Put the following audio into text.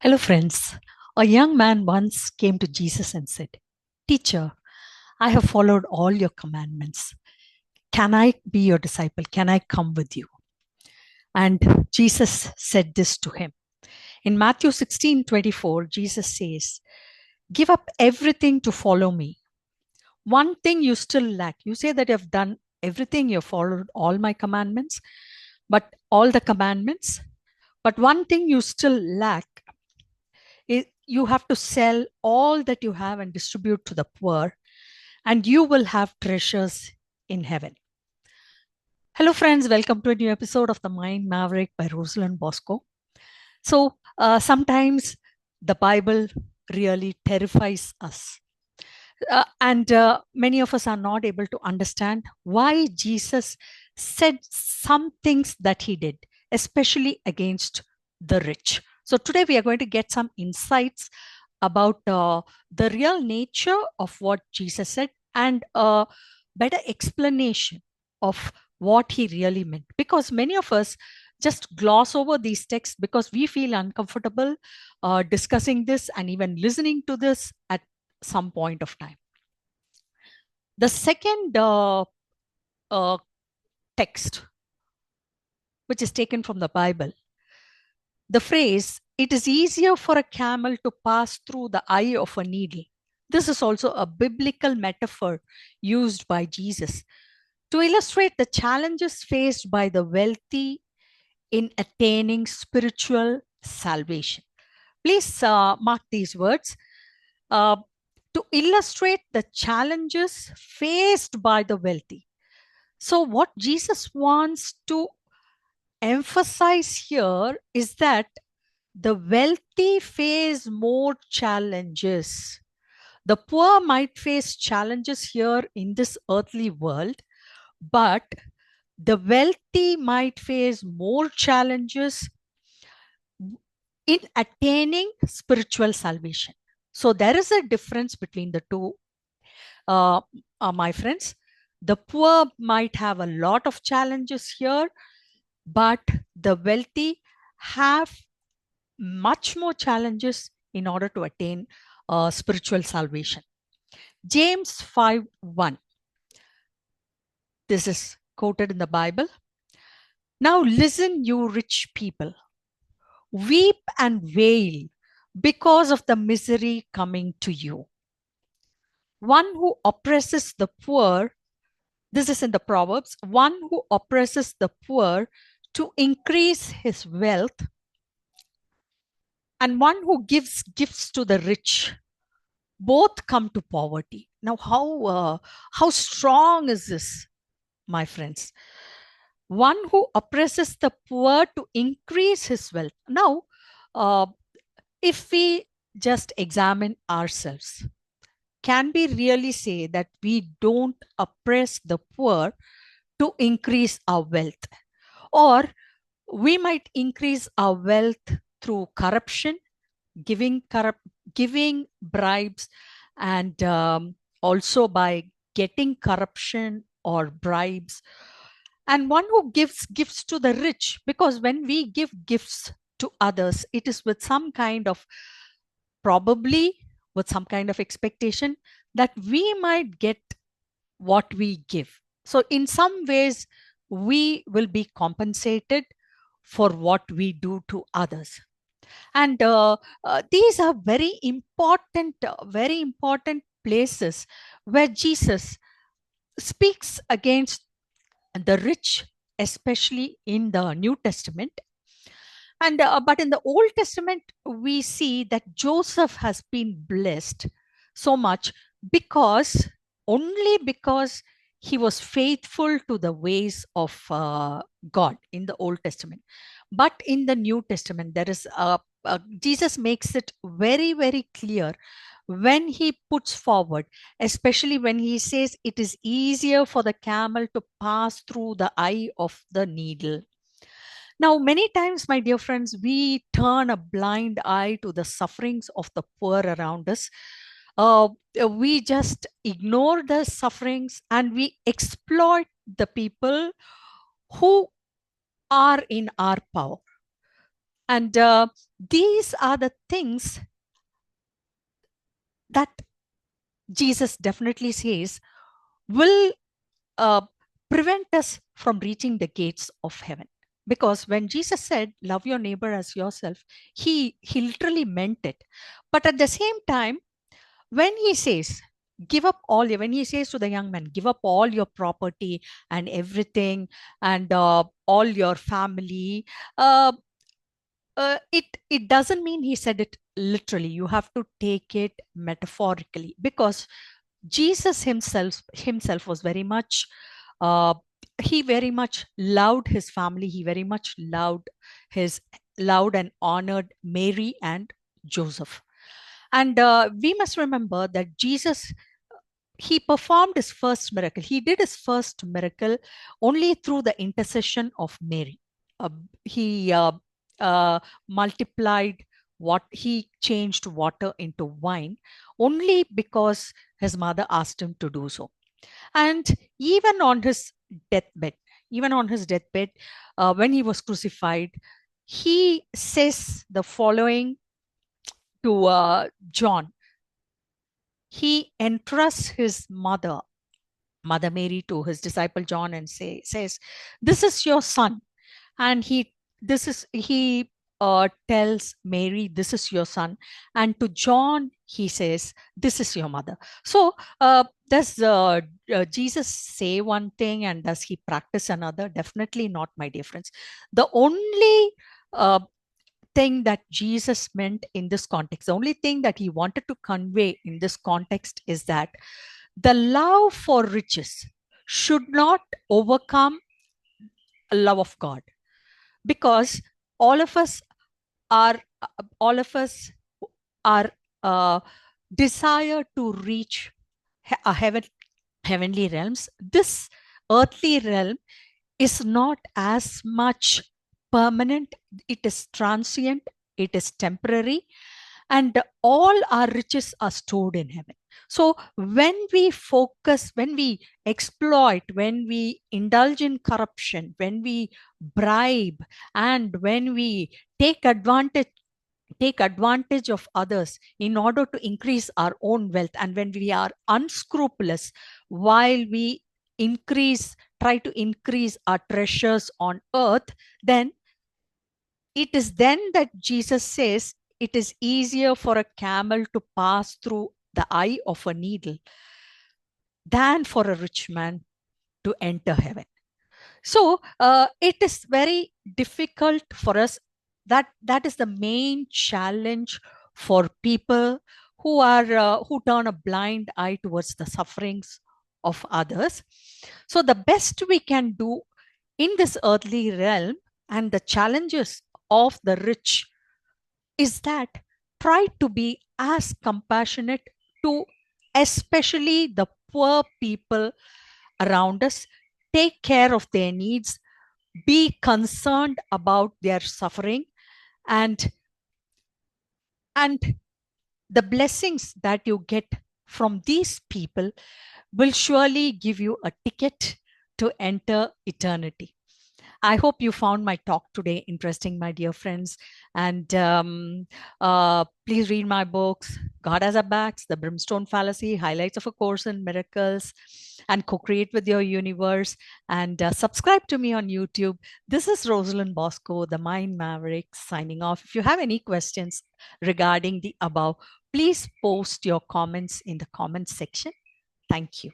Hello, friends. A young man once came to Jesus and said, Teacher, I have followed all your commandments. Can I be your disciple? Can I come with you? And Jesus said this to him. In Matthew 16:24, Jesus says, Give up everything to follow me. One thing you still lack. You say that you have done everything, you have followed all my commandments, but all the commandments, but one thing you still lack. You have to sell all that you have and distribute to the poor, and you will have treasures in heaven. Hello, friends. Welcome to a new episode of The Mind Maverick by Rosalind Bosco. Sometimes the Bible really terrifies us. And many of us are not able to understand why Jesus said some things that he did, especially against the rich. So today we are going to get some insights about the real nature of what Jesus said and a better explanation of what he really meant. Because many of us just gloss over these texts because we feel uncomfortable discussing this and even listening to this at some point of time. The second uh, text, which is taken from the Bible, the phrase, it is easier for a camel to pass through the eye of a needle. This is also a biblical metaphor used by Jesus to illustrate the challenges faced by the wealthy in attaining spiritual salvation. Please mark these words. Uh, to illustrate the challenges faced by the wealthy. So, what Jesus wants to emphasize here is that the wealthy face more challenges. The poor might face challenges here in this earthly world, but the wealthy might face more challenges in attaining spiritual salvation. So, there is a difference between the two, my friends. The poor might have a lot of challenges here, but the wealthy have much more challenges in order to attain spiritual salvation. James 5:1. This is quoted in the Bible. Now listen, you rich people, weep and wail because of the misery coming to you. One who oppresses the poor, this is in the Proverbs, one who oppresses the poor to increase his wealth, and one who gives gifts to the rich, both come to poverty. Now, how strong is this, my friends? One who oppresses the poor to increase his wealth. Now, uh, if we just examine ourselves, can we really say that we don't oppress the poor to increase our wealth? Or we might increase our wealth through corruption, giving bribes, and also by getting corruption or bribes, and one who gives gifts to the rich, because when we give gifts to others, it is with some kind of, probably with some kind of expectation that we might get what we give. So in some ways we will be compensated for what we do to others. And these are very important places where Jesus speaks against the rich, especially in the New Testament. And but in the Old Testament, we see that Joseph has been blessed so much because only because he was faithful to the ways of God in the Old Testament. But in the New Testament, there is Jesus makes it very clear when he puts forward, especially when he says it is easier for the camel to pass through the eye of the needle. Now, many times, my dear friends, we turn a blind eye to the sufferings of the poor around us. Uh, we just ignore the sufferings and we exploit the people who are in our power. And These are the things that Jesus definitely says will uh, prevent us from reaching the gates of heaven. Because when Jesus said, love your neighbor as yourself, he literally meant it. But at the same time, when he says, give up all your, when he says to the young man, give up all your property and everything and all your family, uh, it doesn't mean he said it literally. You have to take it metaphorically, because Jesus himself was very much uh, he very much loved his family. He very much his loved and honored Mary and Joseph. And we must remember that Jesus, he performed his first miracle. He did his first miracle only through the intercession of Mary. He multiplied what he changed water into wine only because his mother asked him to do so. And even on his deathbed, even on his deathbed, when he was crucified, he says the following to John. He entrusts his Mother Mary, to his disciple John, and says, "This is your son." And he tells Mary, "This is your son," and to John he says, "This is your mother." So does Jesus say one thing and does he practice another? Definitely not, my dear friends. The only uh, thing that Jesus meant in this context, the only thing that he wanted to convey in this context, is that the love for riches should not overcome a love of God, because all of us are all of us are uh, desire to reach a heavenly realms. This earthly realm is not as much permanent. It is transient, it is temporary, and all our riches are stored in heaven. So when we focus, when we exploit, when we indulge in corruption, when we bribe, and when we take advantage of others in order to increase our own wealth, and when we are unscrupulous while we try to increase our treasures on earth, then it is then that Jesus says it is easier for a camel to pass through the eye of a needle than for a rich man to enter heaven. So it is very difficult for us. That is the main challenge for people who turn a blind eye towards the sufferings of others. So the best we can do in this earthly realm and the challenges of the rich is that try to be as compassionate to especially the poor people around us, take care of their needs, be concerned about their suffering, and and the blessings that you get from these people will surely give you a ticket to enter eternity. I hope you found my talk today interesting, my dear friends. And please read my books, God Has a Backs, The Brimstone Fallacy, Highlights of A Course in Miracles, and Co-Create with Your Universe. And subscribe to me on YouTube. This is Rosalind Bosco, the Mind Maverick, signing off. If you have any questions regarding the above, please post your comments in the comments section. Thank you.